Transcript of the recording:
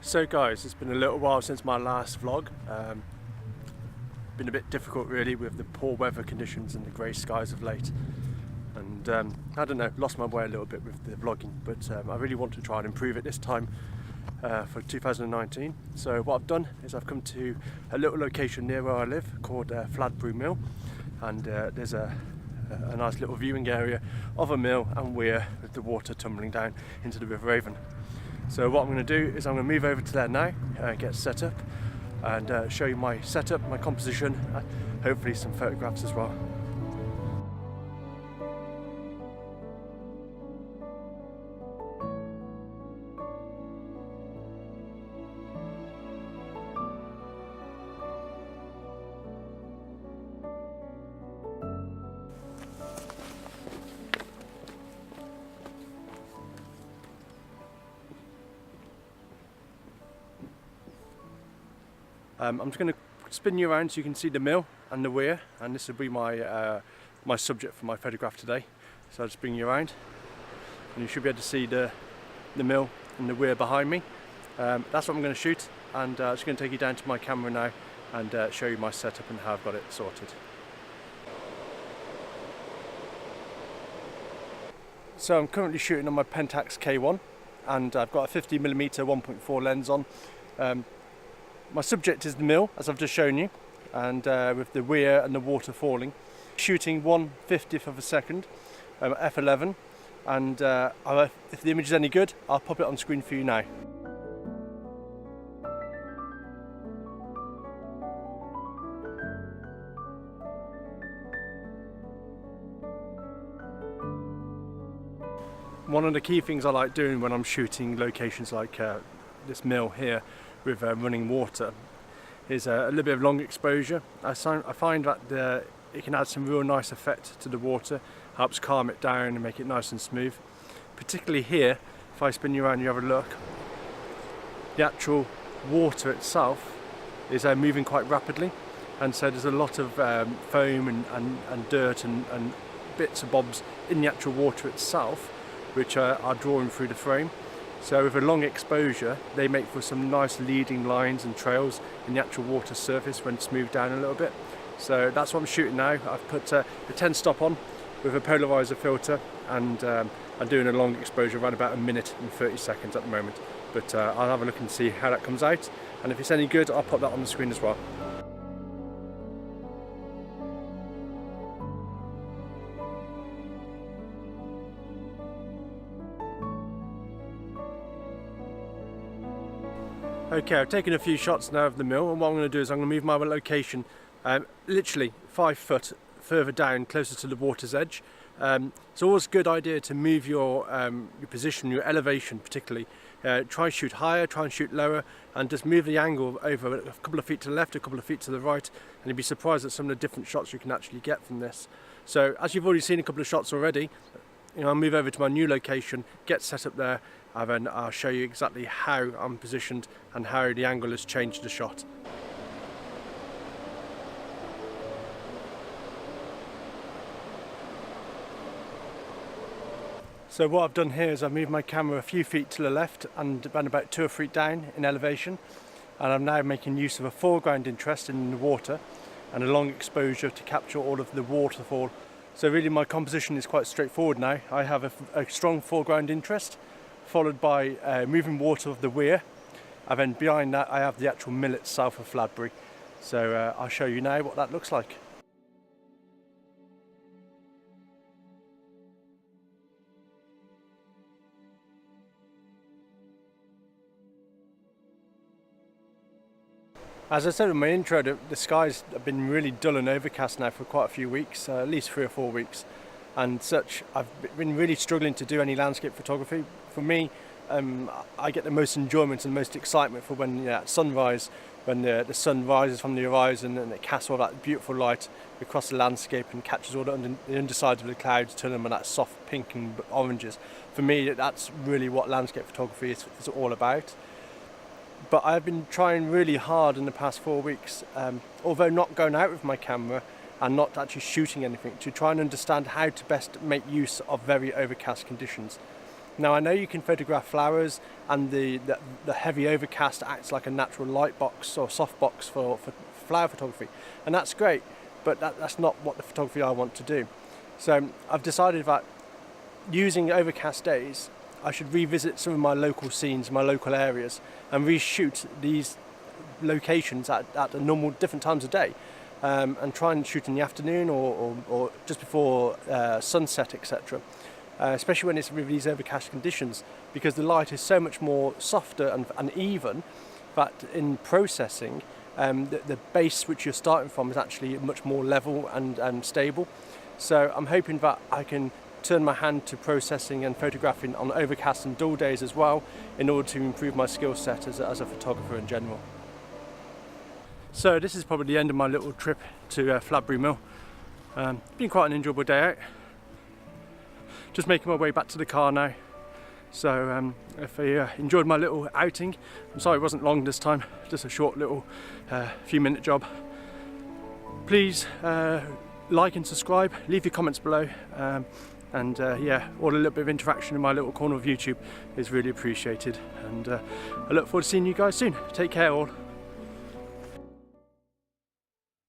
So guys, it's been a little while since my last vlog. Been a bit difficult really with the poor weather conditions and the grey skies of late, and I don't know, lost my way a little bit with the vlogging, but I really want to try and improve it this time for 2019. So what I've done is I've come to a little location near where I live called Fladbury Mill, and there's a nice little viewing area of a mill and weir with the water tumbling down into the River Avon. So what I'm going to do is I'm going to move over to there now, get set up and show you my setup, my composition, hopefully some photographs as well. I'm just going to spin you around so you can see the mill and the weir, and this will be my my subject for my photograph today. So I'll just bring you around and you should be able to see the mill and the weir behind me. That's what I'm going to shoot, and I'm just going to take you down to my camera now and show you my setup and how I've got it sorted. So I'm currently shooting on my PENTAX K1 and I've got a 50mm 1.4 lens on. My subject is the mill, as I've just shown you, and with the weir and the water falling. Shooting 1/50th of a second, f11, and if the image is any good, I'll pop it on screen for you now. One of the key things I like doing when I'm shooting locations like this mill here with running water is a little bit of long exposure. I find that it can add some real nice effect to the water, helps calm it down and make it nice and smooth. Particularly here, if I spin you around and you have a look, the actual water itself is moving quite rapidly, and so there's a lot of foam and dirt and bits and bobs in the actual water itself which are drawing through the frame. So with a long exposure, they make for some nice leading lines and trails in the actual water surface when smoothed down a little bit. So that's what I'm shooting now. I've put the 10 stop on with a polarizer filter, and I'm doing a long exposure around about 1 minute and 30 seconds at the moment. But I'll have a look and see how that comes out, and if it's any good, I'll pop that on the screen as well. Okay, I've taken a few shots now of the mill, and what I'm going to do is I'm going to move my location literally 5 foot further down, closer to the water's edge. It's always a good idea to move your position, your elevation particularly. Try and shoot higher, try and shoot lower, and just move the angle over a couple of feet to the left, a couple of feet to the right, and you'll be surprised at some of the different shots you can actually get from this. So as you've already seen a couple of shots already, I'll move over to my new location, get set up there, and then I'll show you exactly how I'm positioned and how the angle has changed the shot. So what I've done here is I've moved my camera a few feet to the left and about 2 or 3 feet down in elevation, and I'm now making use of a foreground interest in the water and a long exposure to capture all of the waterfall. So really my composition is quite straightforward now. I have a strong foreground interest, followed by moving water of the weir, and then behind that I have the actual mill itself of Fladbury. So I'll show you now what that looks like. As I said in my intro, the skies have been really dull and overcast now for quite a few weeks, at least 3 or 4 weeks. And such, I've been really struggling to do any landscape photography. For me, I get the most enjoyment and most excitement for when at sunrise, when the sun rises from the horizon and it casts all that beautiful light across the landscape and catches all the undersides of the clouds, turning them that soft pink and oranges. For me, that's really what landscape photography is all about. But I've been trying really hard in the past 4 weeks, although not going out with my camera and not actually shooting anything, to try and understand how to best make use of very overcast conditions. Now I know you can photograph flowers, and the heavy overcast acts like a natural light box or soft box for flower photography, and that's great, but that's not what the photography I want to do. So I've decided that using overcast days, I should revisit some of my local scenes, my local areas, and reshoot these locations at a normal different times of day, and try and shoot in the afternoon or just before sunset, etc. Especially when it's with these overcast conditions, because the light is so much more softer and even that in processing, the base which you're starting from is actually much more level and stable. So I'm hoping that I can turn my hand to processing and photographing on overcast and dull days as well, in order to improve my skill set as a photographer in general. So this is probably the end of my little trip to Fladbury Mill. Been quite an enjoyable day out. Just making my way back to the car now. So if you enjoyed my little outing, I'm sorry it wasn't long this time, just a short little few minute job. Please like and subscribe, leave your comments below, and yeah, all a little bit of interaction in my little corner of YouTube is really appreciated, and I look forward to seeing you guys soon. Take care all.